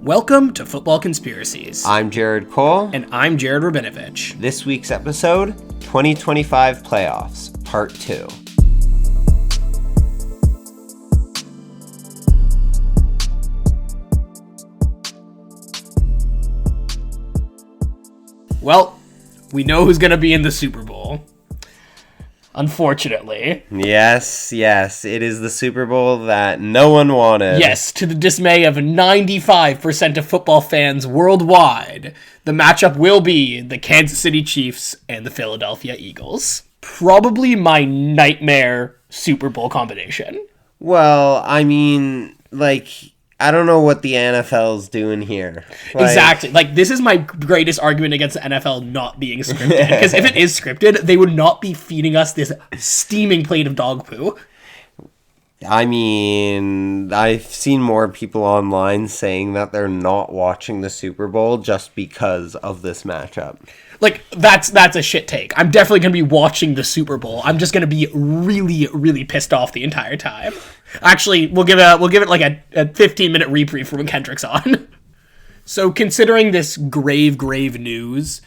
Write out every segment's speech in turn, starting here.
Welcome to Football Conspiracies. I'm Jared Cole. And I'm Jared Rabinovich. This week's episode, 2025 Playoffs, Part 2. Well, we know who's going to be in the Super Bowl. Unfortunately. Yes, it is the Super Bowl that no one wanted. Yes, to the dismay of 95% of football fans worldwide, the matchup will be the Kansas City Chiefs and the Philadelphia Eagles. Probably my nightmare Super Bowl combination. Well, I mean, I don't know what the NFL's doing here. Exactly. This is my greatest argument against the NFL not being scripted. Because if it is scripted, they would not be feeding us this steaming plate of dog poo. I mean, I've seen more people online saying that they're not watching the Super Bowl just because of this matchup. That's a shit take. I'm definitely going to be watching the Super Bowl. I'm just going to be really, really pissed off the entire time. Actually, we'll give it like a 15-minute reprieve for when Kendrick's on. So considering this grave news,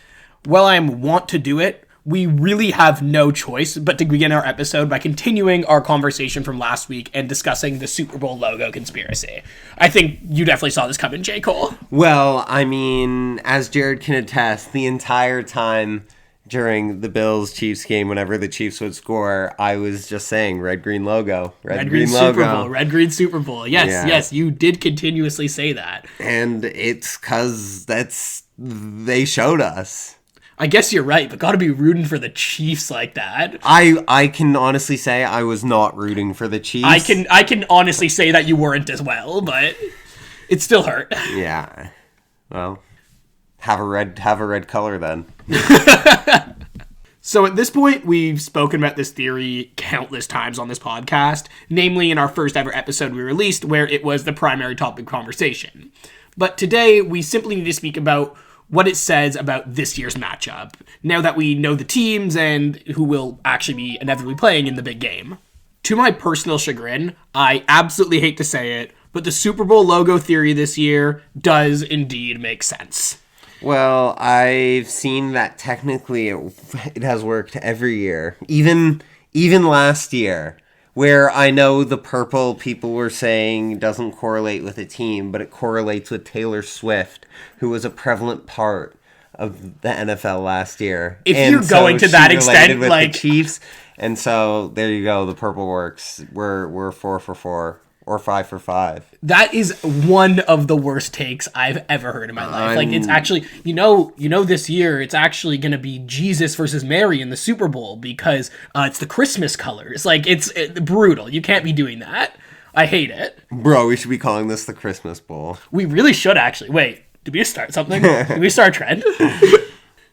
while I want to do it, we really have no choice but to begin our episode by continuing our conversation from last week and discussing the Super Bowl logo conspiracy. I think you definitely saw this coming, J. Cole. Well, I mean, as Jared can attest, the entire time during the Bills-Chiefs game, whenever the Chiefs would score, I was just saying red-green logo. Red-green logo. Super Bowl. Red-green Super Bowl. Yes, you did continuously say that. And it's because they showed us. I guess you're right, but gotta be rooting for the Chiefs like that. I can honestly say I was not rooting for the Chiefs. I can honestly say that you weren't as well, but it still hurt. Yeah. Well, have a red color then. So at this point, we've spoken about this theory countless times on this podcast, namely in our first ever episode we released, where it was the primary topic of conversation. But today, we simply need to speak about what it says about this year's matchup, now that we know the teams and who will actually be inevitably playing in the big game. To my personal chagrin, I absolutely hate to say it, but the Super Bowl logo theory this year does indeed make sense. Well, I've seen that technically it has worked every year, even last year, where I know the purple people were saying doesn't correlate with a team, but it correlates with Taylor Swift, who was a prevalent part of the NFL last year. If you're going to that extent, with the Chiefs, and so there you go, the purple works. We're 4 for 4 or 5 for 5. That is one of the worst takes I've ever heard in my life. It's actually, this year it's actually going to be Jesus versus Mary in the Super Bowl because it's the Christmas colors. It's brutal. You can't be doing that. I hate it. Bro, we should be calling this the Christmas Bowl. We really should actually. Wait, did we start something? Did we start a trend?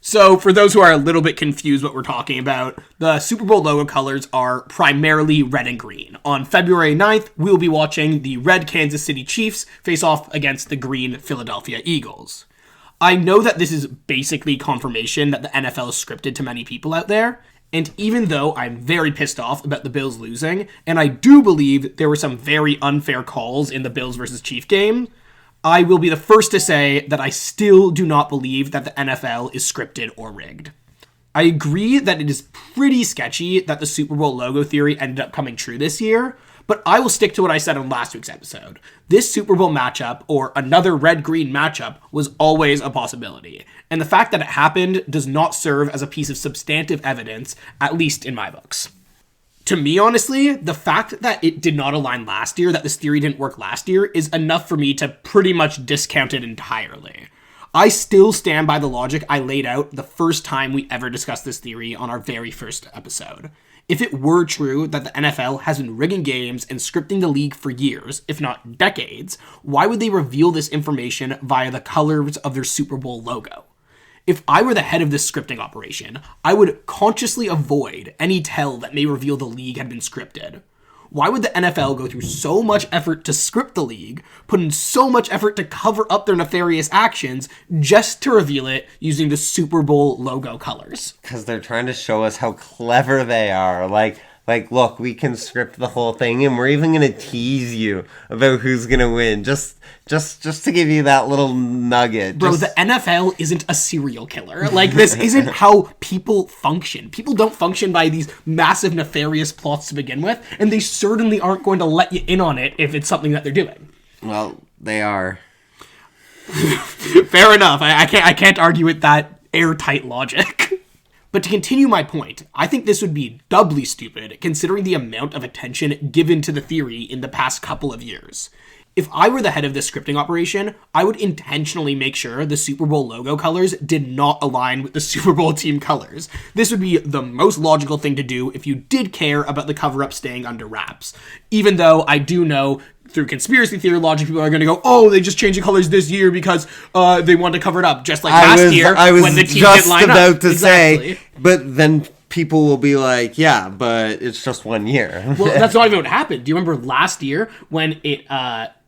So, for those who are a little bit confused what we're talking about, the Super Bowl logo colors are primarily red and green. On February 9th, we'll be watching the red Kansas City Chiefs face off against the green Philadelphia Eagles. I know that this is basically confirmation that the NFL is scripted to many people out there, and even though I'm very pissed off about the Bills losing, and I do believe there were some very unfair calls in the Bills versus Chiefs game, I will be the first to say that I still do not believe that the NFL is scripted or rigged. I agree that it is pretty sketchy that the Super Bowl logo theory ended up coming true this year, but I will stick to what I said on last week's episode. This Super Bowl matchup, or another red-green matchup, was always a possibility, and the fact that it happened does not serve as a piece of substantive evidence, at least in my books. To me, honestly, the fact that it did not align last year, that this theory didn't work last year, is enough for me to pretty much discount it entirely. I still stand by the logic I laid out the first time we ever discussed this theory on our very first episode. If it were true that the NFL has been rigging games and scripting the league for years, if not decades, why would they reveal this information via the colors of their Super Bowl logo? If I were the head of this scripting operation, I would consciously avoid any tell that may reveal the league had been scripted. Why would the NFL go through so much effort to script the league, put in so much effort to cover up their nefarious actions, just to reveal it using the Super Bowl logo colors? Because they're trying to show us how clever they are. Like, look, we can script the whole thing, and we're even gonna tease you about who's gonna win, just to give you that little nugget. Bro, the NFL isn't a serial killer. Like, this isn't how people function. People don't function by these massive nefarious plots to begin with, and they certainly aren't going to let you in on it if it's something that they're doing. Well, they are. Fair enough. I can't argue with that airtight logic. But to continue my point, I think this would be doubly stupid considering the amount of attention given to the theory in the past couple of years. If I were the head of this scripting operation, I would intentionally make sure the Super Bowl logo colors did not align with the Super Bowl team colors. This would be the most logical thing to do if you did care about the cover-up staying under wraps. Even though I do know through conspiracy theory logic, people are going to go, oh, they just changed the colors this year because they wanted to cover it up, just like last year when the team didn't line up. I was just about to say, but then people will be like, yeah, but it's just 1 year. Well, that's not even what happened. Do you remember last year when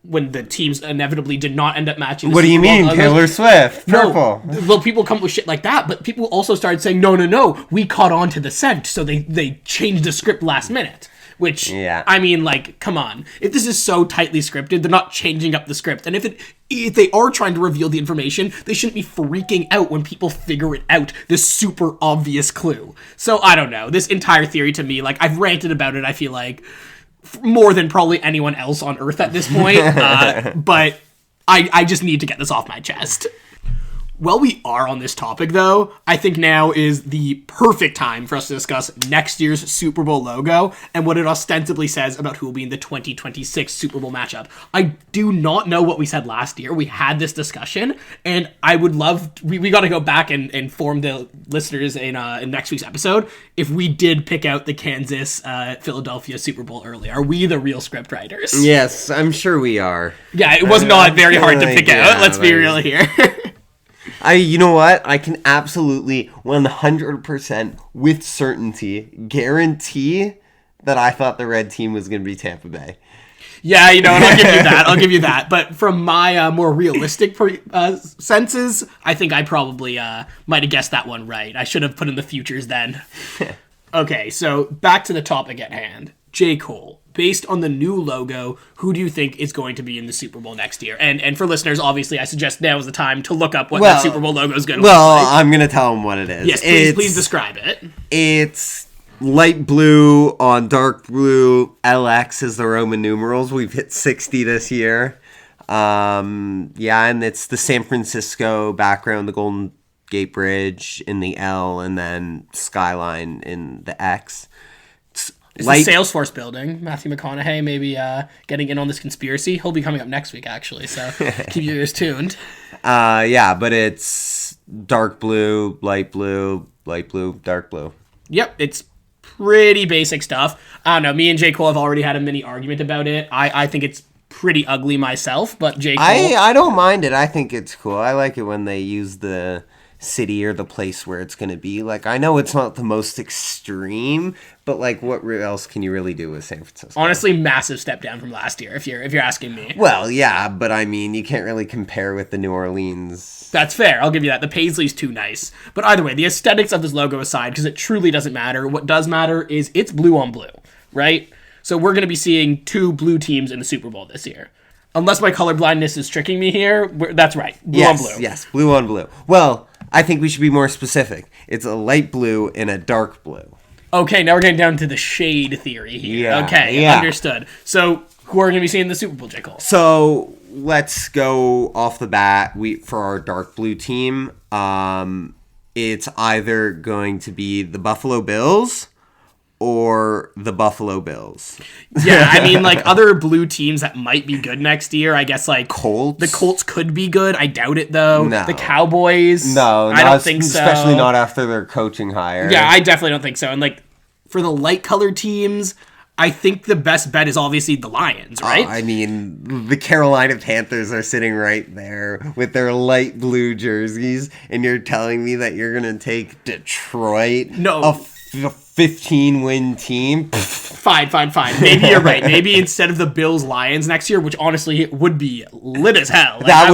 when the teams inevitably did not end up matching? What do you mean, Taylor Swift? Purple. No, well, people come up with shit like that, but people also started saying, no, we caught on to the scent, so they changed the script last minute. Which, yeah. I mean, like, come on. If this is so tightly scripted, they're not changing up the script. And if they are trying to reveal the information, they shouldn't be freaking out when people figure it out, this super obvious clue. So, I don't know. This entire theory to me, like, I've ranted about it, I feel like, more than probably anyone else on Earth at this point. But I just need to get this off my chest. While we are on this topic, though, I think now is the perfect time for us to discuss next year's Super Bowl logo and what it ostensibly says about who will be in the 2026 Super Bowl matchup. I do not know what we said last year. We had this discussion, and I would love... We got to go back and inform the listeners in next week's episode if we did pick out the Kansas-Philadelphia Super Bowl early. Are we the real script writers? Yes, I'm sure we are. Yeah, it was not very hard to pick out. Let's be real here. You know what? I can absolutely 100% with certainty guarantee that I thought the red team was going to be Tampa Bay. Yeah, you know, and I'll give you that. But from my more realistic senses, I think I probably might have guessed that one right. I should have put in the futures then. Okay, so back to the topic at hand. J. Cole. Based on the new logo, who do you think is going to be in the Super Bowl next year? And for listeners, obviously, I suggest now is the time to look up what that Super Bowl logo is going to look like. Well, I'm going to tell them what it is. Yes, please describe it. It's light blue on dark blue. LX is the Roman numerals. We've hit 60 this year. And it's the San Francisco background, the Golden Gate Bridge in the L, and then skyline in the X. It's the Salesforce building. Matthew McConaughey maybe getting in on this conspiracy. He'll be coming up next week, actually, so keep your ears tuned. But it's dark blue, light blue, dark blue. Yep, it's pretty basic stuff. I don't know. Me and J. Cole have already had a mini argument about it. I think it's pretty ugly myself, but J. Cole... I don't mind it. I think it's cool. I like it when they use the city or the place where it's going to be. Like, I know it's not the most extreme, but like, what else can you really do with San Francisco? Honestly, massive step down from last year, if you're asking me. Well, yeah, but I mean, you can't really compare with the New Orleans. That's fair. I'll give you that. The Paisley's too nice. But either way, the aesthetics of this logo aside, because it truly doesn't matter. What does matter is it's blue on blue, right? So we're going to be seeing two blue teams in the Super Bowl this year. Unless my colorblindness is tricking me here, that's right. Blue on blue. Yes, blue on blue. Well, I think we should be more specific. It's a light blue and a dark blue. Okay, now we're getting down to the shade theory here. Yeah, understood. So, who are going to be seeing in the Super Bowl, J. Cole? So, let's go off the bat. For our dark blue team, it's either going to be the Buffalo Bills or the Buffalo Bills. Yeah, I mean, like, other blue teams that might be good next year, I guess, like... Colts? The Colts could be good. I doubt it, though. No. The Cowboys? No, I don't think so. Especially not after their coaching hire. Yeah, I definitely don't think so. And, like, for the light-colored teams, I think the best bet is obviously the Lions, right? I mean, the Carolina Panthers are sitting right there with their light blue jerseys, and you're telling me that you're going to take Detroit? No. A 15-win team? Fine. Maybe you're right. Maybe instead of the Bills-Lions next year, which honestly would be lit as hell. Like, that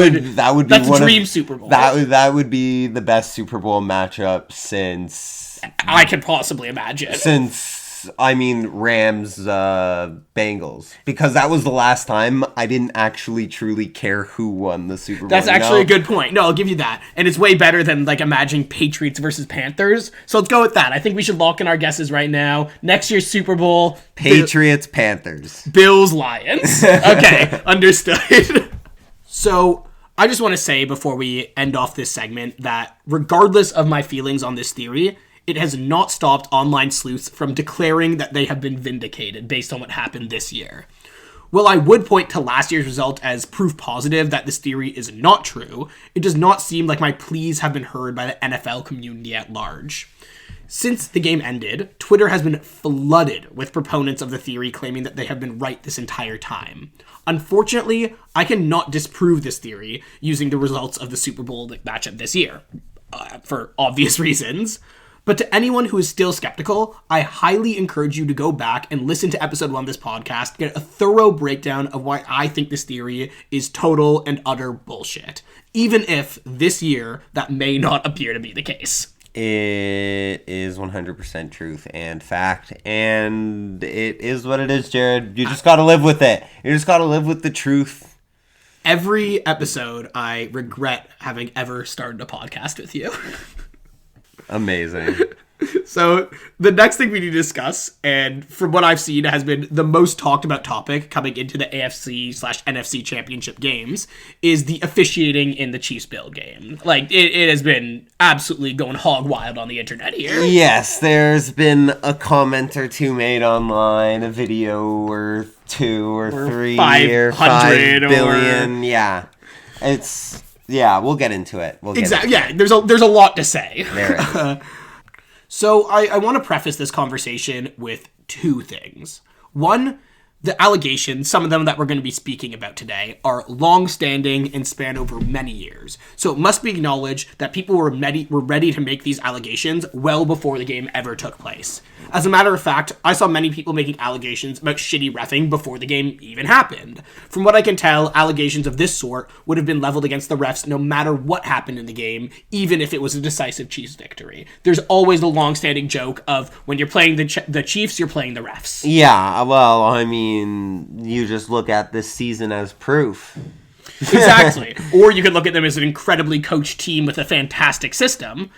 would be that's a dream Super Bowl. That would be the best Super Bowl matchup since... I could possibly imagine. Since Rams, Bengals. Because that was the last time I didn't actually truly care who won the Super Bowl. That's actually a good point. No, I'll give you that. And it's way better than, like, imagining Patriots versus Panthers. So let's go with that. I think we should lock in our guesses right now. Next year's Super Bowl. Patriots, Panthers. Bills, Lions. Okay, understood. So I just want to say before we end off this segment that regardless of my feelings on this theory, it has not stopped online sleuths from declaring that they have been vindicated based on what happened this year. While I would point to last year's result as proof positive that this theory is not true, it does not seem like my pleas have been heard by the NFL community at large. Since the game ended, Twitter has been flooded with proponents of the theory claiming that they have been right this entire time. Unfortunately, I cannot disprove this theory using the results of the Super Bowl matchup this year, for obvious reasons. But to anyone who is still skeptical, I highly encourage you to go back and listen to episode 1 of this podcast, get a thorough breakdown of why I think this theory is total and utter bullshit. Even if, this year, that may not appear to be the case. It is 100% truth and fact, and it is what it is, Jared. You just gotta live with it. You just gotta live with the truth. Every episode, I regret having ever started a podcast with you. Amazing. So the next thing we need to discuss, and from what I've seen has been the most talked about topic coming into the AFC/NFC championship games, is the officiating in the Chiefs-Bill game. Like, it has been absolutely going hog wild on the internet here. Yes, there's been a comment or two made online, a video or 2 or 3 or 5 billion. Yeah. We'll get into it. Exactly. Yeah, there's a lot to say. There is. So I want to preface this conversation with 2 things. One, the allegations, some of them that we're going to be speaking about today, are long-standing and span over many years. So it must be acknowledged that people were ready to make these allegations well before the game ever took place. As a matter of fact, I saw many people making allegations about shitty reffing before the game even happened. From what I can tell, allegations of this sort would have been leveled against the refs no matter what happened in the game, even if it was a decisive Chiefs victory. There's always the long-standing joke of when you're playing the Chiefs, you're playing the refs. Yeah, well, I mean, you just look at this season as proof. Exactly. Or you could look at them as an incredibly coached team with a fantastic system.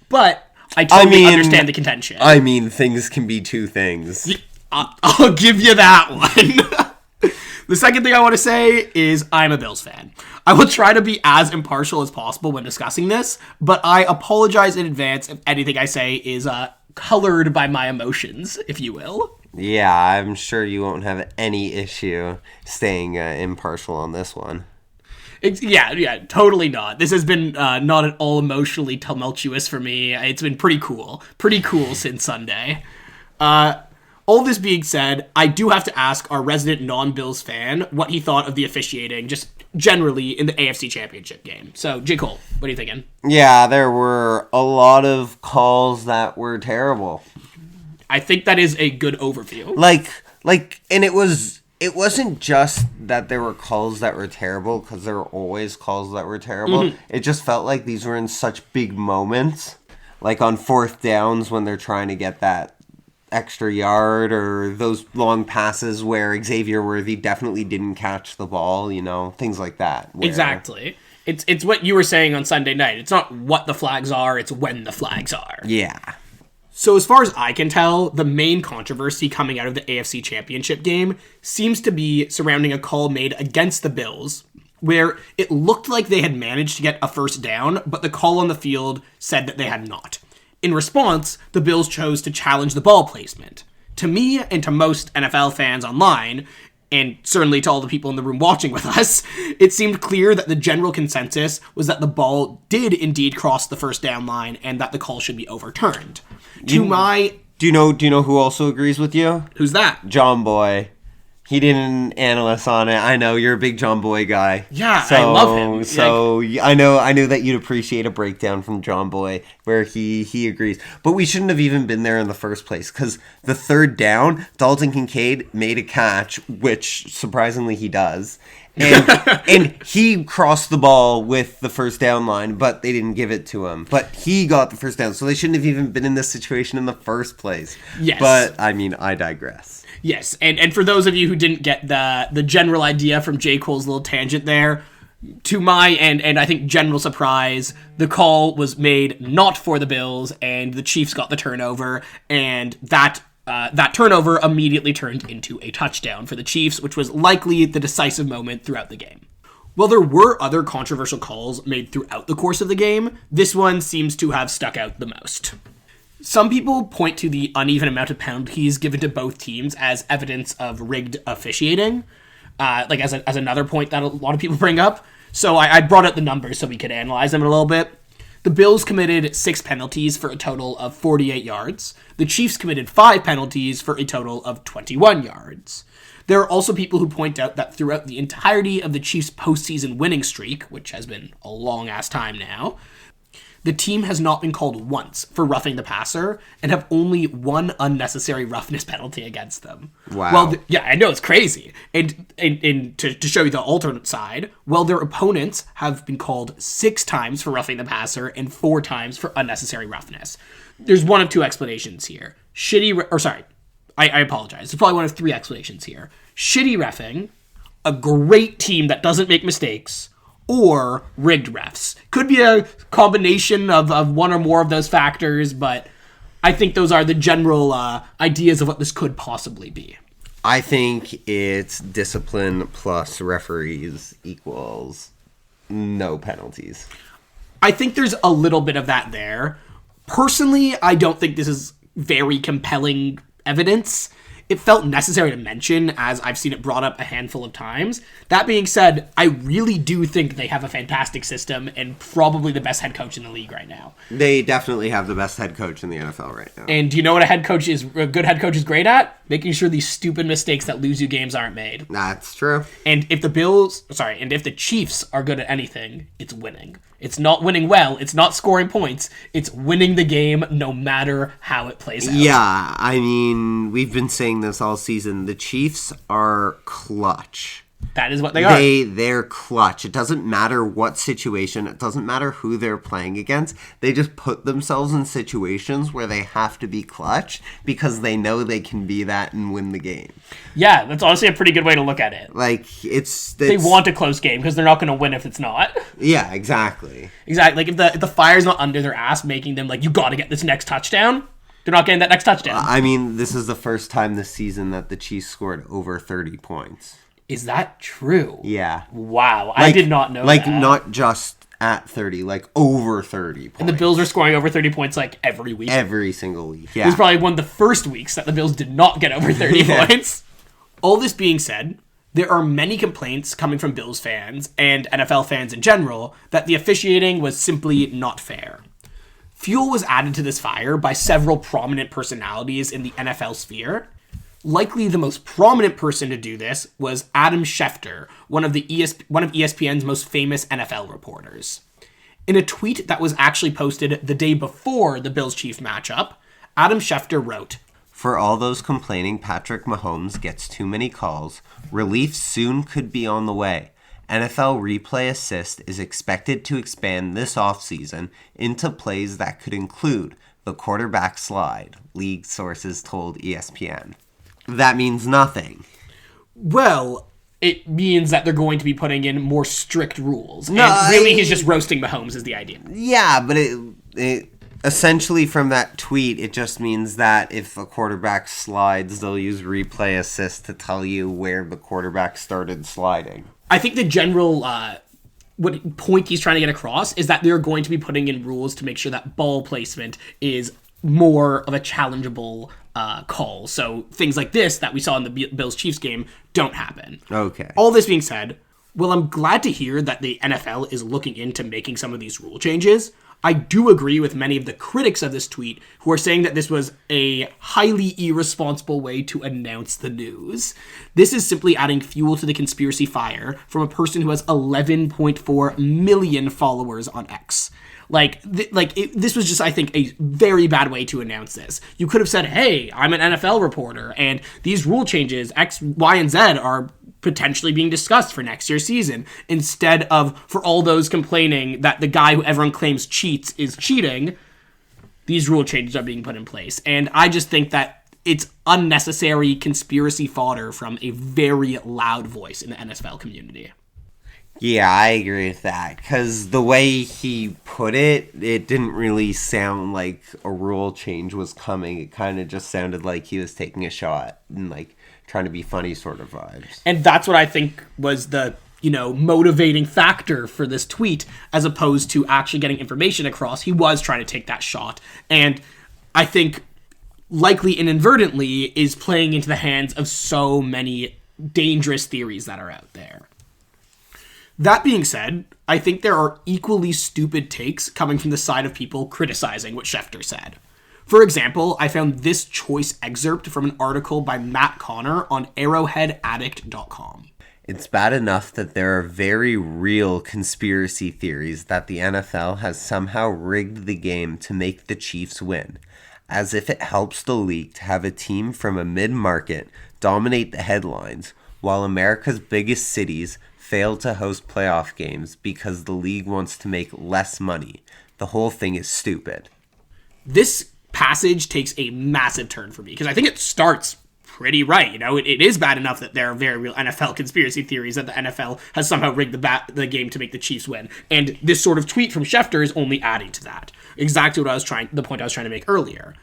But I totally understand the contention. I mean, things can be 2 things. I'll give you that one. The second thing I want to say is I'm a Bills fan. I will try to be as impartial as possible when discussing this, but I apologize in advance if anything I say is colored by my emotions, if you will. Yeah, I'm sure you won't have any issue staying impartial on this one. Yeah, totally not. This has been not at all emotionally tumultuous for me. It's been pretty cool since Sunday. All this being said, I do have to ask our resident non-Bills fan what he thought of the officiating, just generally in the AFC Championship game. So, J. Cole, what are you thinking? Yeah, there were a lot of calls that were terrible. I think that is a good overview. And it wasn't just that there were calls that were terrible, because there were always calls that were terrible. Mm-hmm. It just felt like these were in such big moments, like on 4th downs when they're trying to get that extra yard, or those long passes where Xavier Worthy definitely didn't catch the ball, things like that. Exactly. It's what you were saying on Sunday night. It's not what the flags are, it's when the flags are. Yeah. So as far as I can tell, the main controversy coming out of the AFC Championship game seems to be surrounding a call made against the Bills, where it looked like they had managed to get a first down, but the call on the field said that they had not. In response, the Bills chose to challenge the ball placement. To me, and to most NFL fans online, and certainly to all the people in the room watching with us, it seemed clear that the general consensus was that the ball did indeed cross the first down line and that the call should be overturned. Do you know who also agrees with you? Who's that? John Boy. He did an analyst on it. I know you're a big John Boy guy. Yeah, I love him. So I know that you'd appreciate a breakdown from John Boy where he agrees. But we shouldn't have even been there in the first place, because the 3rd down, Dalton Kincaid made a catch, which surprisingly he does, And he crossed the ball with the first down line, but they didn't give it to him. But he got the first down, so they shouldn't have even been in this situation in the first place. Yes. But, I mean, I digress. Yes, and for those of you who didn't get the general idea from J. Cole's little tangent there, to my and I think general surprise, the call was made not for the Bills, and the Chiefs got the turnover, and that turnover immediately turned into a touchdown for the Chiefs, which was likely the decisive moment throughout the game. While there were other controversial calls made throughout the course of the game, this one seems to have stuck out the most. Some people point to the uneven amount of penalties given to both teams as evidence of rigged officiating, as another point that a lot of people bring up. So I brought out the numbers so we could analyze them a little bit. The Bills committed 6 penalties for a total of 48 yards. The Chiefs committed 5 penalties for a total of 21 yards. There are also people who point out that throughout the entirety of the Chiefs' postseason winning streak, which has been a long-ass time now, the team has not been called once for roughing the passer and have only 1 unnecessary roughness penalty against them. Wow. Well, yeah, I know, it's crazy. And to show you the alternate side, well, their opponents have been called 6 times for roughing the passer and 4 times for unnecessary roughness. There's one of 2 explanations here. I apologize. There's probably one of 3 explanations here. Shitty reffing, a great team that doesn't make mistakes, or rigged refs. Could be a combination of one or more of those factors, but I think those are the general ideas of what this could possibly be. I think it's discipline plus referees equals no penalties. I think there's a little bit of that there. Personally, I don't think this is very compelling evidence. It felt necessary to mention, as I've seen it brought up a handful of times. That being said, I really do think they have a fantastic system and probably the best head coach in the league right now. They definitely have the best head coach in the NFL right now. And do you know what a good head coach is great at? Making sure these stupid mistakes that lose you games aren't made. That's true. And if the Chiefs are good at anything, it's winning. It's not winning well, it's not scoring points, it's winning the game no matter how it plays out. Yeah, I mean, we've been saying this all season. The Chiefs are clutch. That is what they are. They're clutch. It doesn't matter what situation. It doesn't matter who they're playing against. They just put themselves in situations where they have to be clutch because they know they can be that and win the game. Yeah, that's honestly a pretty good way to look at it. Like, they want a close game because they're not going to win if it's not. Yeah, exactly. Exactly. Like, if the fire's not under their ass making them, like, you got to get this next touchdown, they're not getting that next touchdown. I mean, this is the first time this season that the Chiefs scored over 30 points. Is that true? Yeah. Wow, I did not know that. Like, not just at 30, like over 30 points. And the Bills are scoring over 30 points, like, every week. Every single week, yeah. It was probably one of the first weeks that the Bills did not get over 30 points. All this being said, there are many complaints coming from Bills fans and NFL fans in general that the officiating was simply not fair. Fuel was added to this fire by several prominent personalities in the NFL sphere. Likely the most prominent person to do this was Adam Schefter, one of ESPN's most famous NFL reporters. In a tweet that was actually posted the day before the Bills-Chiefs matchup, Adam Schefter wrote, "For all those complaining Patrick Mahomes gets too many calls, relief soon could be on the way. NFL Replay Assist is expected to expand this offseason into plays that could include the quarterback slide," league sources told ESPN. That means nothing. Well, it means that they're going to be putting in more strict rules. No, and really, he's just roasting Mahomes is the idea. Yeah, but it essentially from that tweet, it just means that if a quarterback slides, they'll use replay assist to tell you where the quarterback started sliding. I think the general what point he's trying to get across is that they're going to be putting in rules to make sure that ball placement is more of a challengeable call. So things like this that we saw in the Bills-Chiefs game don't happen. Okay. All this being said, well, I'm glad to hear that the NFL is looking into making some of these rule changes. I do agree with many of the critics of this tweet who are saying that this was a highly irresponsible way to announce the news. This is simply adding fuel to the conspiracy fire from a person who has 11.4 million followers on X. This was just, I think, a very bad way to announce this. You could have said, hey, I'm an NFL reporter, and these rule changes, X, Y, and Z, are potentially being discussed for next year's season, instead of for all those complaining that the guy who everyone claims cheats is cheating. These rule changes are being put in place. And I just think that it's unnecessary conspiracy fodder from a very loud voice in the NFL community. Yeah, I agree with that. Because the way he put it, it didn't really sound like a rule change was coming. It kind of just sounded like he was taking a shot and like trying to be funny sort of vibes. And that's what I think was the motivating factor for this tweet, as opposed to actually getting information across. He was trying to take that shot. And I think likely inadvertently is playing into the hands of so many dangerous theories that are out there. That being said, I think there are equally stupid takes coming from the side of people criticizing what Schefter said. For example, I found this choice excerpt from an article by Matt Connor on arrowheadaddict.com. It's bad enough that there are very real conspiracy theories that the NFL has somehow rigged the game to make the Chiefs win, as if it helps the league to have a team from a mid-market dominate the headlines, while America's biggest cities fail to host playoff games because the league wants to make less money. The whole thing is stupid. This passage takes a massive turn for me, because I think it starts pretty right. It is bad enough that there are very real NFL conspiracy theories that the NFL has somehow rigged the game to make the Chiefs win. And this sort of tweet from Schefter is only adding to that. Exactly the point I was trying to make earlier.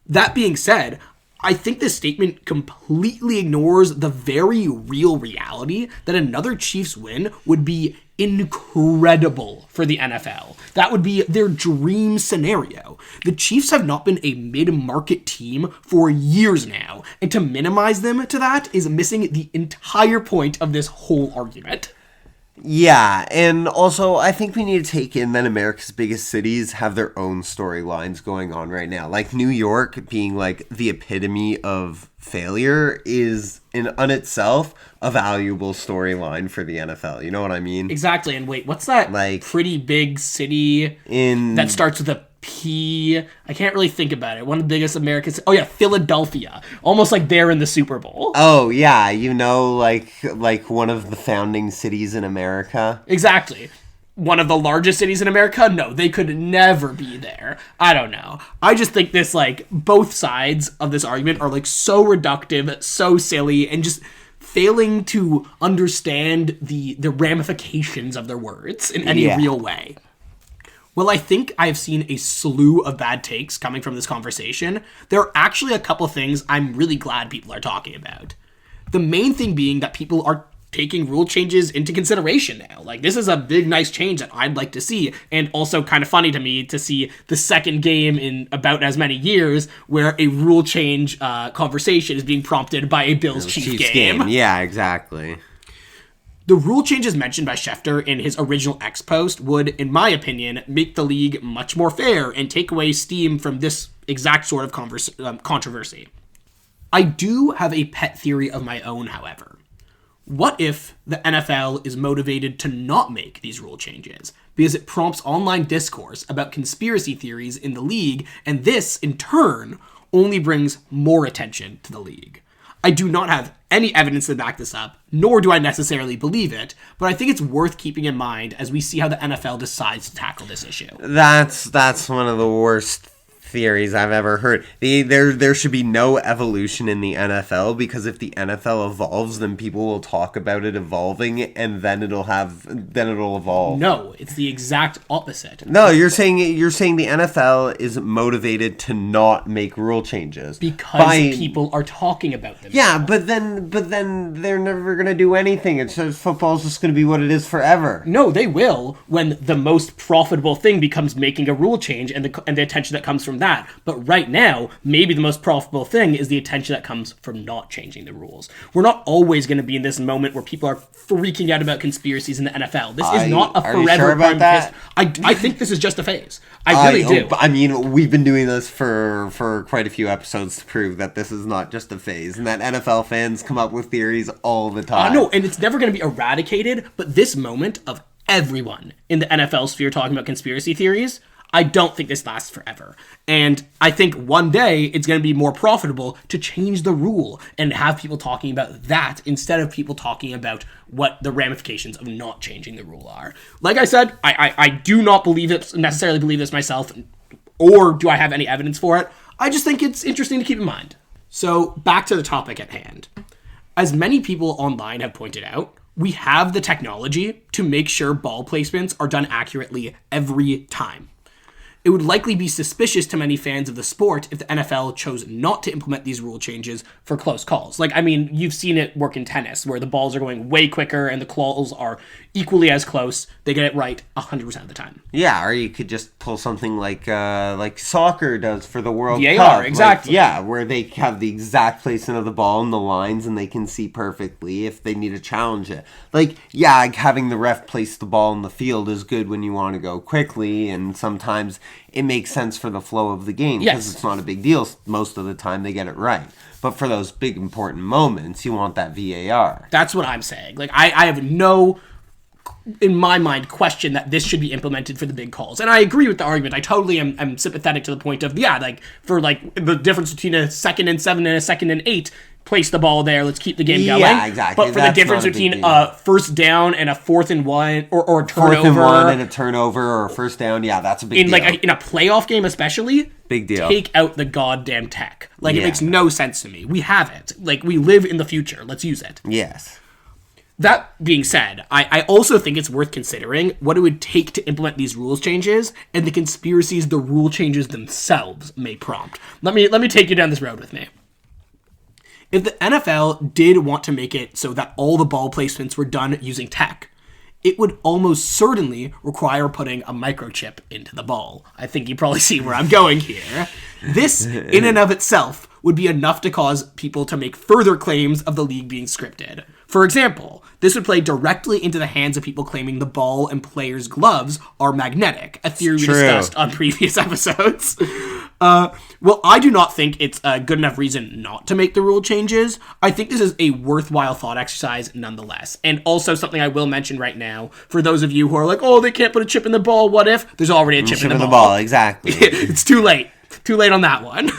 That being said, I think this statement completely ignores the very real reality that another Chiefs win would be incredible for the NFL. That would be their dream scenario. The Chiefs have not been a mid-market team for years now, and to minimize them to that is missing the entire point of this whole argument. Yeah, and also I think we need to take in that America's biggest cities have their own storylines going on right now. Like New York being like the epitome of failure is in itself a valuable storyline for the NFL. You know what I mean? Exactly. And wait, what's that pretty big city that starts with a P? I can't really think about it. One of the biggest Americans. Oh yeah, Philadelphia. Almost like they're in the Super Bowl. Oh yeah, like one of the founding cities in America. Exactly. One of the largest cities in America? No, they could never be there. I don't know. I just think this, both sides of this argument are, so reductive, so silly, and just failing to understand the ramifications of their words in any real way. Well, I think I've seen a slew of bad takes coming from this conversation. There are actually a couple things I'm really glad people are talking about. The main thing being that people are taking rule changes into consideration now. This is a big, nice change that I'd like to see, and also kind of funny to me to see the second game in about as many years where a rule change conversation is being prompted by a Bills-Chiefs game. Yeah, exactly. The rule changes mentioned by Schefter in his original X post would, in my opinion, make the league much more fair and take away steam from this exact sort of controversy. I do have a pet theory of my own, however. What if the NFL is motivated to not make these rule changes because it prompts online discourse about conspiracy theories in the league, and this, in turn, only brings more attention to the league? I do not have any evidence to back this up, nor do I necessarily believe it, but I think it's worth keeping in mind as we see how the NFL decides to tackle this issue. That's one of the worst theories I've ever heard. There should be no evolution in the NFL, because if the NFL evolves, then people will talk about it evolving, and then it'll evolve. No, it's the exact opposite. No, you're saying the NFL is motivated to not make rule changes because people are talking about them. Yeah, but then they're never gonna do anything. It's just football's just gonna be what it is forever. No, they will when the most profitable thing becomes making a rule change and the attention that comes from that. But right now, maybe the most profitable thing is the attention that comes from not changing the rules. We're not always going to be in this moment where people are freaking out about conspiracies in the NFL. This is not a forever about that? I think this is just a phase. I really do. I mean, we've been doing this for quite a few episodes to prove that this is not just a phase, and that NFL fans come up with theories all the time. No, and it's never going to be eradicated, but this moment of everyone in the NFL sphere talking about conspiracy theories, I don't think this lasts forever. And I think one day it's going to be more profitable to change the rule and have people talking about that instead of people talking about what the ramifications of not changing the rule are. Like I said, I do not necessarily believe this myself, or do I have any evidence for it. I just think it's interesting to keep in mind. So back to the topic at hand. As many people online have pointed out, we have the technology to make sure ball placements are done accurately every time. It would likely be suspicious to many fans of the sport if the NFL chose not to implement these rule changes for close calls. Like, I mean, you've seen it work in tennis, where the balls are going way quicker and the calls are equally as close. They get it right 100% of the time. Yeah, or you could just pull something like soccer does for the World VAR, Cup. exactly. Where they have the exact placement of the ball and the lines, and they can see perfectly if they need to challenge it. Having the ref place the ball in the field is good when you want to go quickly, and sometimes it makes sense for the flow of the game because it's not a big deal. Most of the time they get it right. But for those big important moments, you want that VAR. That's what I'm saying. Like, I have no, in my mind, question that this should be implemented for the big calls. And I agree with the argument. I totally am sympathetic to the point of, for the difference between a 2nd and 7 and a 2nd and 8, place the ball there, let's keep the game going. Yeah, exactly. But for the difference between a first down and a 4th and 1 or a turnover. 4th and 1 and a turnover or a first down, that's a big deal. In a playoff game especially, big deal. Take out the goddamn tech. It makes no sense to me. We have it. We live in the future. Let's use it. Yes. That being said, I also think it's worth considering what it would take to implement these rules changes and the conspiracies the rule changes themselves may prompt. Let me take you down this road with me. If the NFL did want to make it so that all the ball placements were done using tech, it would almost certainly require putting a microchip into the ball. I think you probably see where I'm going here. This, in and of itself, would be enough to cause people to make further claims of the league being scripted. For example, this would play directly into the hands of people claiming the ball and players' gloves are magnetic, a theory we discussed on previous episodes. I do not think it's a good enough reason not to make the rule changes. I think this is a worthwhile thought exercise nonetheless. And also something I will mention right now, for those of you who are like, oh, they can't put a chip in the ball, what if? There's already a chip in the ball. Exactly. It's too late. Too late on that one.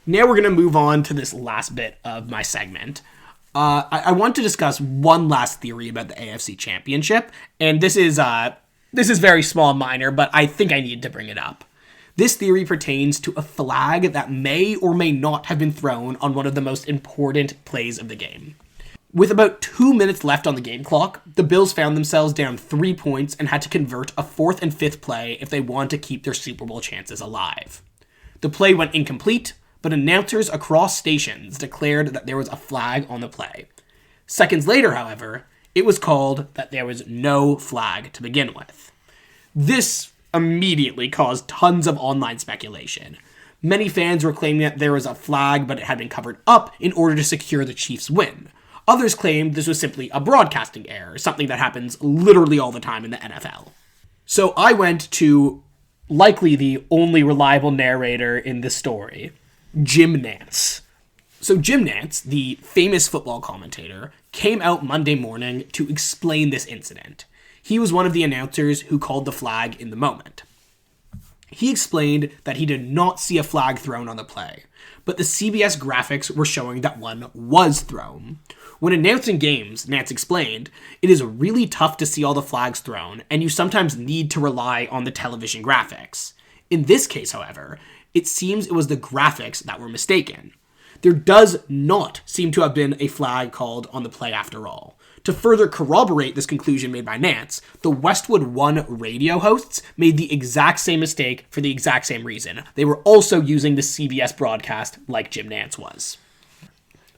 Now we're going to move on to this last bit of my segment. I want to discuss one last theory about the AFC Championship, and this is very small and minor, but I think I need to bring it up. This theory pertains to a flag that may or may not have been thrown on one of the most important plays of the game. With about 2 minutes left on the game clock, the Bills found themselves down 3 points and had to convert a 4th and 5th play if they wanted to keep their Super Bowl chances alive. The play went incomplete, but announcers across stations declared that there was a flag on the play. Seconds later, however, it was called that there was no flag to begin with. This immediately caused tons of online speculation. Many fans were claiming that there was a flag, but it had been covered up in order to secure the Chiefs' win. Others claimed this was simply a broadcasting error, something that happens literally all the time in the NFL. So I went to likely the only reliable narrator in this story, Jim Nantz. So Jim Nantz, the famous football commentator, came out Monday morning to explain this incident. He was one of the announcers who called the flag in the moment. He explained that he did not see a flag thrown on the play, but the CBS graphics were showing that one was thrown. When announcing games, Nantz explained, it is really tough to see all the flags thrown, and you sometimes need to rely on the television graphics. In this case, however, it seems it was the graphics that were mistaken. There does not seem to have been a flag called on the play after all. To further corroborate this conclusion made by Nantz, the Westwood One radio hosts made the exact same mistake for the exact same reason. They were also using the CBS broadcast like Jim Nantz was.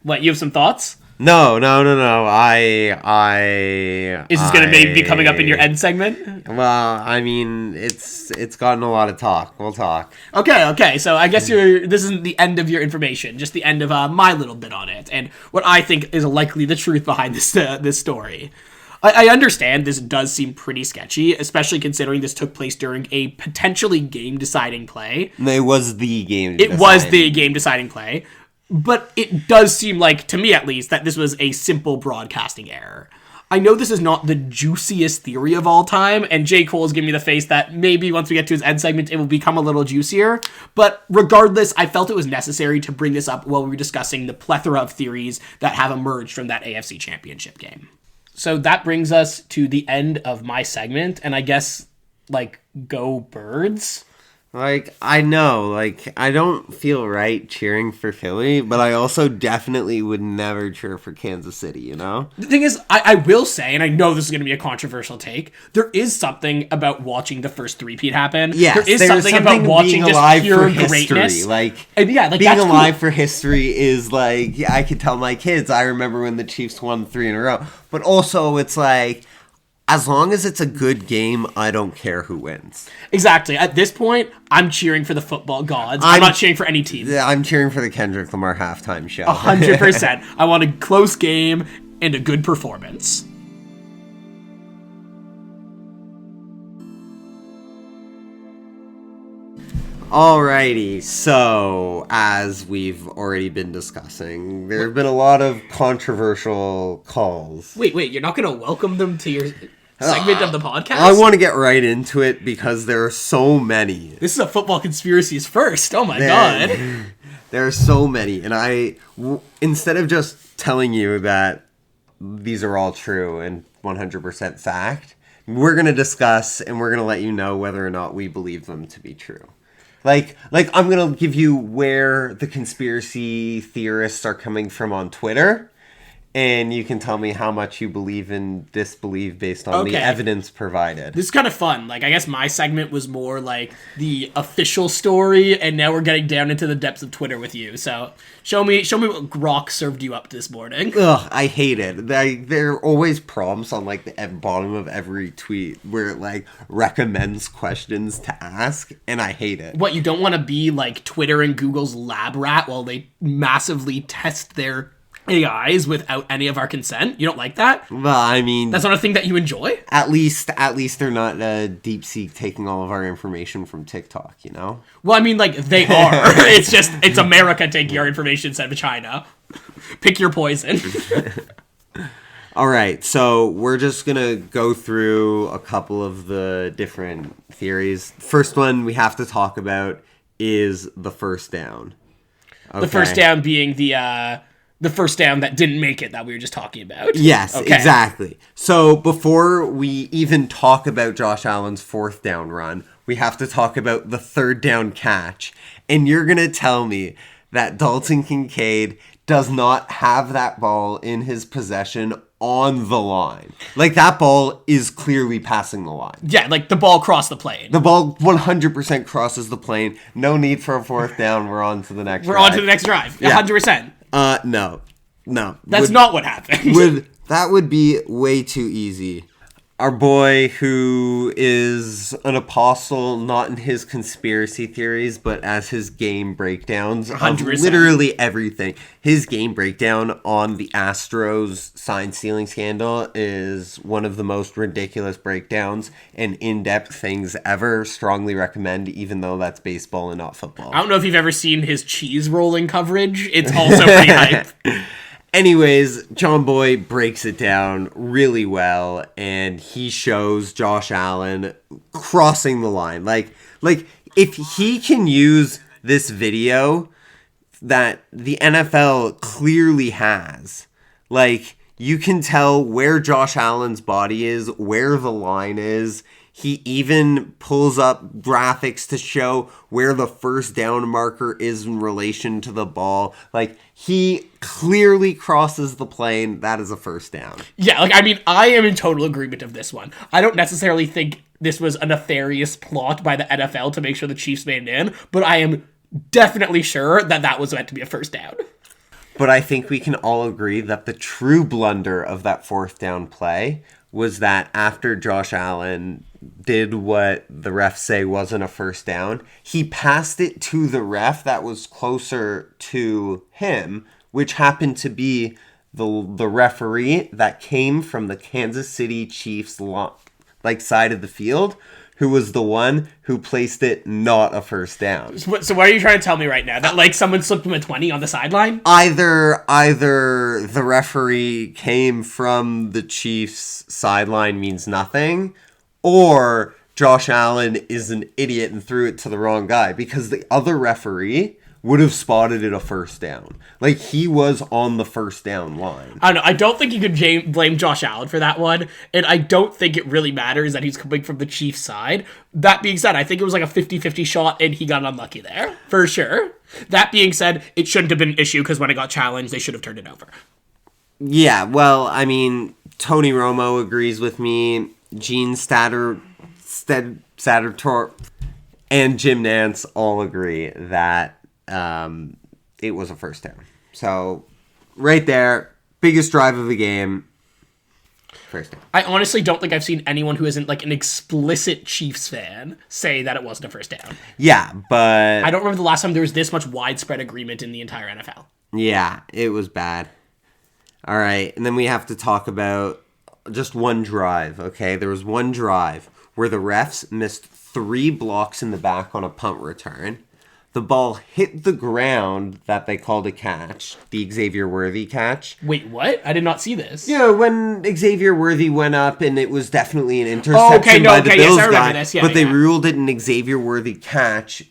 What, you have some thoughts? No. Is this going to maybe be coming up in your end segment? Well, I mean, it's gotten a lot of talk. We'll talk. Okay. So I guess this isn't the end of your information, just the end of my little bit on it, and what I think is likely the truth behind this story. I understand this does seem pretty sketchy, especially considering this took place during a potentially game-deciding play. It was the game-deciding play. But it does seem like, to me at least, that this was a simple broadcasting error. I know this is not the juiciest theory of all time, and J. Cole's giving me the face that maybe once we get to his end segment, it will become a little juicier. But regardless, I felt it was necessary to bring this up while we were discussing the plethora of theories that have emerged from that AFC Championship game. So that brings us to the end of my segment, and I guess, like, go Birds. Like, I know, like, I don't feel right cheering for Philly, but I also definitely would never cheer for Kansas City, you know? The thing is, I will say, and I know this is going to be a controversial take, there is something about watching the first three-peat happen. Yes, there is something about watching just pure greatness. Like, being that's alive cool. For history is like, I could tell my kids, I remember when the Chiefs won 3 in a row. But also, it's like, as long as it's a good game, I don't care who wins. Exactly. At this point, I'm cheering for the football gods. I'm not cheering for any team. I'm cheering for the Kendrick Lamar halftime show. 100%. I want a close game and a good performance. Alrighty, so as we've already been discussing, there have been a lot of controversial calls. Wait, you're not going to welcome them to your segment of the podcast? I want to get right into it because there are so many. This is a football conspiracies first. Oh my god. There are so many, and instead of just telling you that these are all true and 100% fact, we're going to discuss and we're going to let you know whether or not we believe them to be true. Like I'm going to give you where the conspiracy theorists are coming from on Twitter, and you can tell me how much you believe and disbelieve based on the evidence provided. This is kind of fun. Like, I guess my segment was more like the official story, and now we're getting down into the depths of Twitter with you. So show me what Grok served you up this morning. Ugh, I hate it. There are always prompts on like the bottom of every tweet where it like recommends questions to ask, and I hate it. What, you don't want to be like Twitter and Google's lab rat while they massively test their AIs without any of our consent? You don't like that? Well, I mean, that's not a thing that you enjoy? At least they're not DeepSeek taking all of our information from TikTok, you know? Well, I mean, like, they are. It's America taking our information instead of China. Pick your poison. All right, so we're just going to go through a couple of the different theories. First one we have to talk about is the first down. Okay. The first down being the first down that didn't make it that we were just talking about. Yes, exactly. So before we even talk about Josh Allen's fourth down run, we have to talk about the third down catch. And you're going to tell me that Dalton Kincaid does not have that ball in his possession on the line. Like, that ball is clearly passing the line. Yeah, like the ball crossed the plane. The ball 100% crosses the plane. No need for a fourth down. We're on to the next drive. We're on to the next drive. 100%. No. That's not what happened. That would be way too easy. Our boy, who is an apostle, not in his conspiracy theories, but as his game breakdowns 100%. Of literally everything. His game breakdown on the Astros sign stealing scandal is one of the most ridiculous breakdowns and in-depth things ever. Strongly recommend, even though that's baseball and not football. I don't know if you've ever seen his cheese rolling coverage. It's also pretty hype. Anyways, John Boy breaks it down really well, and he shows Josh Allen crossing the line. Like if he can use this video that the NFL clearly has, like, you can tell where Josh Allen's body is, where the line is. He even pulls up graphics to show where the first down marker is in relation to the ball. Like, he clearly crosses the plane. That is a first down. Yeah, like, I mean, I am in total agreement of this one. I don't necessarily think this was a nefarious plot by the NFL to make sure the Chiefs made it in, but I am definitely sure that was meant to be a first down. But I think we can all agree that the true blunder of that fourth down play was that after Josh Allen did what the refs say wasn't a first down, he passed it to the ref that was closer to him, which happened to be the referee that came from the Kansas City Chiefs side of the field, who was the one who placed it not a first down. So what are you trying to tell me right now? That, like, someone slipped him a 20 on the sideline? Either the referee came from the Chiefs' sideline means nothing, or Josh Allen is an idiot and threw it to the wrong guy, because the other referee would have spotted it a first down. Like, he was on the first down line. I don't know. I don't think you could blame Josh Allen for that one, and I don't think it really matters that he's coming from the Chiefs' side. That being said, I think it was like a 50-50 shot, and he got unlucky there, for sure. That being said, it shouldn't have been an issue, because when it got challenged, they should have turned it over. Yeah, well, I mean, Tony Romo agrees with me. Gene Satterthorpe and Jim Nantz all agree that it was a first down. So, right there, biggest drive of the game, first down. I honestly don't think I've seen anyone who isn't like an explicit Chiefs fan say that it wasn't a first down. Yeah, but I don't remember the last time there was this much widespread agreement in the entire NFL. Yeah, it was bad. All right, and then we have to talk about just one drive, okay? There was one drive where the refs missed 3 blocks in the back on a punt return. The ball hit the ground that they called a catch, the Xavier Worthy catch. Wait, what? I did not see this. Yeah, when Xavier Worthy went up and it was definitely an interception by the Bills guy, but they ruled it an Xavier Worthy catch.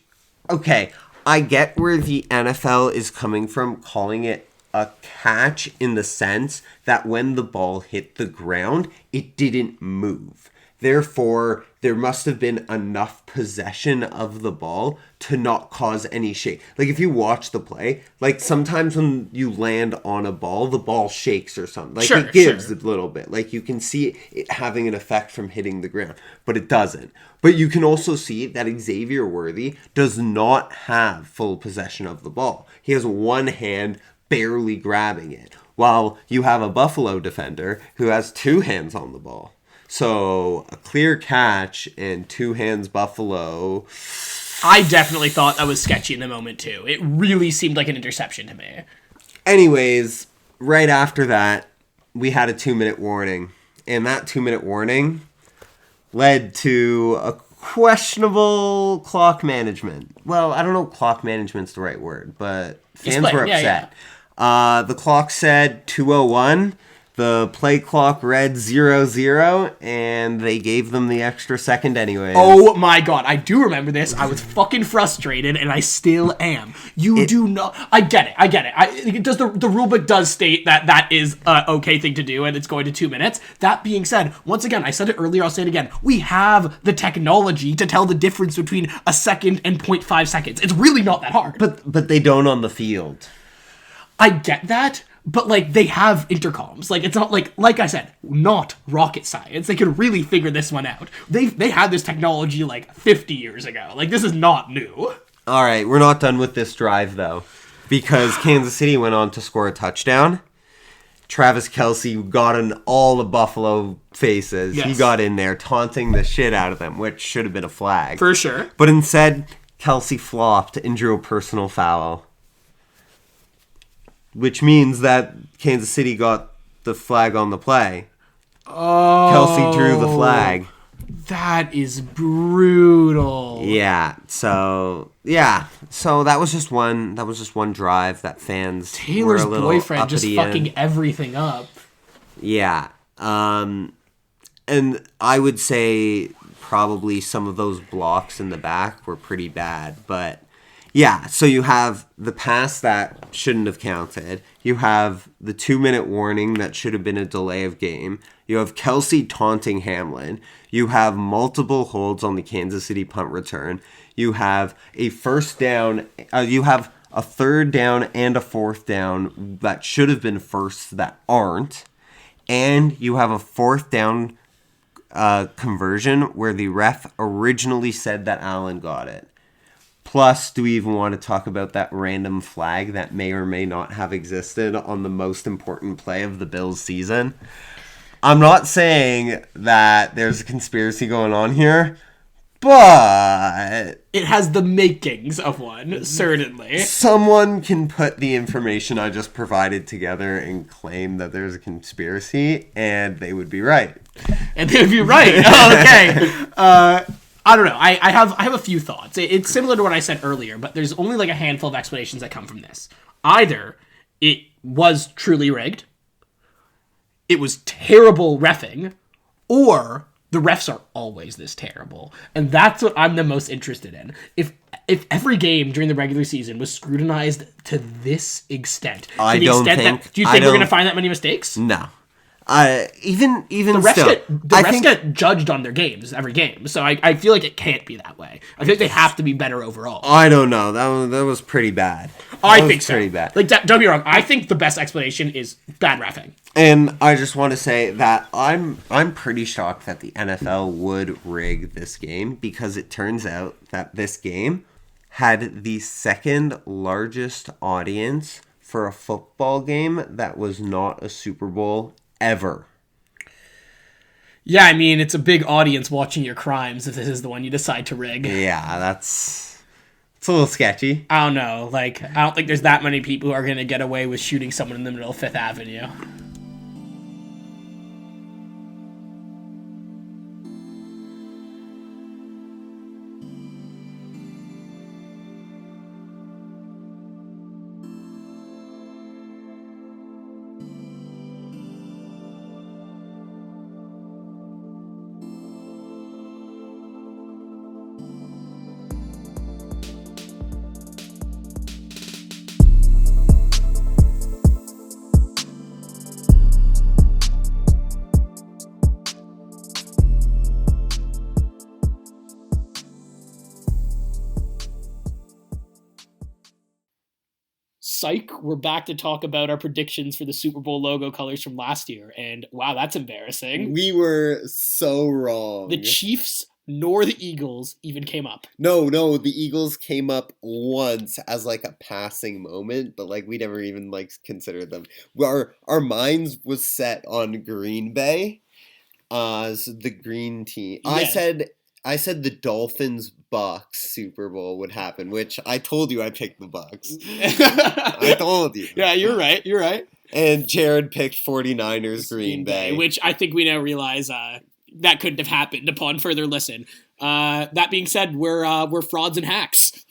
Okay, I get where the NFL is coming from calling it a catch in the sense that when the ball hit the ground, it didn't move. Therefore, there must have been enough possession of the ball to not cause any shake. Like, if you watch the play, like, sometimes when you land on a ball, the ball shakes or something. Like, it gives a little bit. Like, you can see it having an effect from hitting the ground, but it doesn't. But you can also see that Xavier Worthy does not have full possession of the ball. He has one hand barely grabbing it, while you have a Buffalo defender who has 2 hands on the ball. So, a clear catch and 2 hands Buffalo. I definitely thought that was sketchy in the moment, too. It really seemed like an interception to me. Anyways, right after that, we had a 2-minute warning. And that 2-minute warning led to a questionable clock management. Well, I don't know if clock management's the right word, but fans were upset. The clock said 2:01. The play clock read 0-0, and they gave them the extra second anyways. Oh my god, I do remember this. I was fucking frustrated, and I still am. Do not... I get it. The rulebook does state that is an okay thing to do, and it's going to 2 minutes. That being said, once again, I said it earlier, I'll say it again. We have the technology to tell the difference between a second and 0.5 seconds. It's really not that hard. But they don't on the field. I get that. But, like, they have intercoms. Like, it's not, like I said, not rocket science. They could really figure this one out. They had this technology, 50 years ago. Like, this is not new. All right, we're not done with this drive, though. Because Kansas City went on to score a touchdown. Travis Kelce got in all the Buffalo faces. Yes. He got in there taunting the shit out of them, which should have been a flag. For sure. But instead, Kelce flopped and drew a personal foul. Which means that Kansas City got the flag on the play. Oh. Kelce drew the flag. That is brutal. Yeah. So that was just one drive that fans Taylor's were a little boyfriend just fucking everything up. Yeah. And I would say probably some of those blocks in the back were pretty bad, but yeah, so you have the pass that shouldn't have counted. You have the 2-minute warning that should have been a delay of game. You have Kelce taunting Hamlin. You have multiple holds on the Kansas City punt return. You have a first down. You have a third down and a fourth down that should have been first that aren't. And you have a fourth down conversion where the ref originally said that Allen got it. Plus, do we even want to talk about that random flag that may or may not have existed on the most important play of the Bills season? I'm not saying that there's a conspiracy going on here, but it has the makings of one, certainly. Someone can put the information I just provided together and claim that there's a conspiracy, and they would be right. And they would be right. Oh, okay. I don't know. I have a few thoughts. It's similar to what I said earlier, but there's only like a handful of explanations that come from this. Either it was truly rigged, it was terrible reffing, or the refs are always this terrible. And that's what I'm the most interested in. If every game during the regular season was scrutinized to this extent, do you think we're going to find that many mistakes? No. Even the refs get judged on their games every game, so I feel like it can't be that way. I think they have to be better overall. I don't know. That was pretty bad. I think so. Pretty bad. Like, don't get me wrong. I think the best explanation is bad reffing. And I just want to say that I'm pretty shocked that the NFL would rig this game, because it turns out that this game had the second largest audience for a football game that was not a Super Bowl ever. Yeah, I mean, it's a big audience watching your crimes if this is the one you decide to rig. Yeah, it's a little sketchy. I don't know. Like, I don't think there's that many people who are going to get away with shooting someone in the middle of Fifth Avenue. Psych, we're back to talk about our predictions for the Super Bowl logo colors from last year, and wow, that's embarrassing. We were so wrong. The Chiefs nor the Eagles even came up. No, the Eagles came up once as like a passing moment, but like we never even like considered them. Our minds was set on Green Bay as the green team. Yeah. I said the Dolphins Bucks Super Bowl would happen, which I told you I picked the Bucks. I told you. Yeah, you're right. And Jared picked 49ers Green Bay. Which I think we now realize that couldn't have happened upon further listen. That being said, we're frauds and hacks.